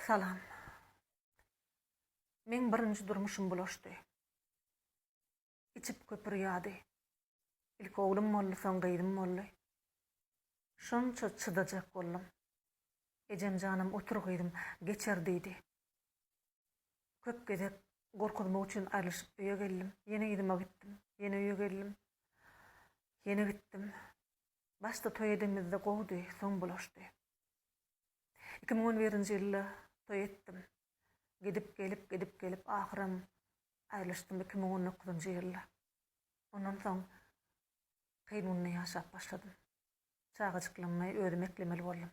Salam. Men birinji durmuşum bulaşdy. İçip köpür ýady. İlk oglum boldy, soň gyýdym boldy. Şonça çydajak boldum. Ejem janym oturgyydym, geçer diýdi. Köp gezek gorkudym üçin aýryşyp öýe geldim. Ýene ýydyma gitdim. Ýene öýe geldim. Ýene gitdim. Başda toý edemizde gowdy, soň bulaşdy. 2011-nji ýylda toý etdim. Gidip gelip ahyrym aýryşdym 2019-njy ýylda. Ondan soň kynmyny ýaşap başladym. Çagajyklanmay özüm eklemeli boldum.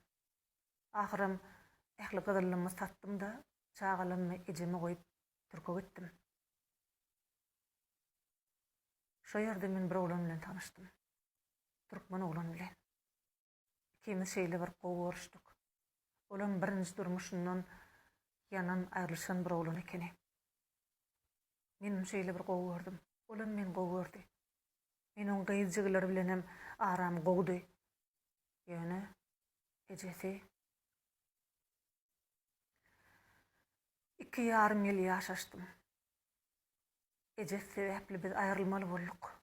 Ahyrym ähli gyzyllygymy satdym da çagalanmay ejemi goýup Türk'e gitdim. Şo ýerde men bir oglan bilen tanyşdym. Türkmen oglan bilen. Ikimiz şeýle bir gowy görüşdik. Olam birinji durmuşyndan yanan aýrylşan bir oglan ekeni. Men şeýle bir gowy gördüm. Olam men gowy gördü. Meniň gyýjygylar bilenem aram gowdy. Ýöne ejesi 2,5 ýyl ýaşaşdym. Ejesi sebäpli biz aýrylmaly bolduk.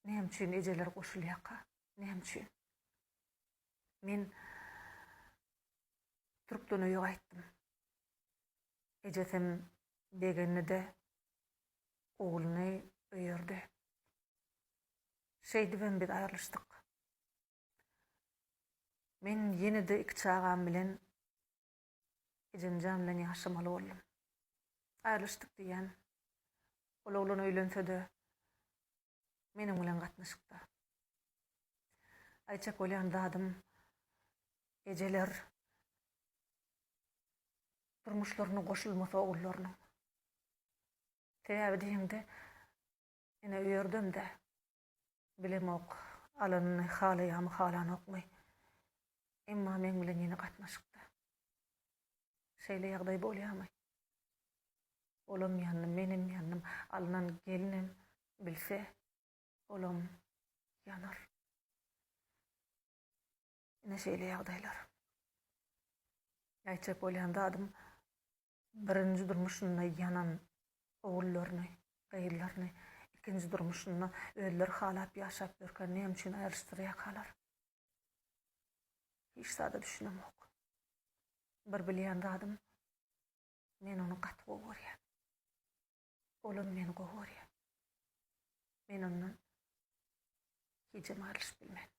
Näme üçin ejeler goşulýaka? Näme üçin? Men Türkden öýe gaýtdym. Ejesem degeninde ogluny öýerdi. Şeýdi bilen biz aýrylyşdyk. Men ýene-de iki çagam bilen ejenjam bilen ýaşamaly boldum. Aýrylyşdyk diýen ol oglan öýlense-de meniň bilen gatnaşykdy. Aýçak bolýan zadym ejeler durmuşlaryna goşulmasa oglarynyň. Sebäbi diýende ene öýerdem-de bilemok alanyny halaýamy halany okmay. Emma men bilen ýene gatnaşykdy. Şeýle ýagdaý bolýarmy? Olam ýanyny, menim ýanynym alynan gelinem bilse, olam ýanar. Ene şeýle ýagdaýlar. Aýçak bolýan zadym birinji durmuşynda ýanan oglaryny, gaýrylaryny ikinji durmuşynda özleri halap ýaşap ýörken näme üçin aýryşdyrýakalar? Hiç sada düşünemok. Bir bilýän zadym men onu gaty gowy görýän. Olam meni gowy görýän. Men ondan hiç aýrylyşyp bilmän.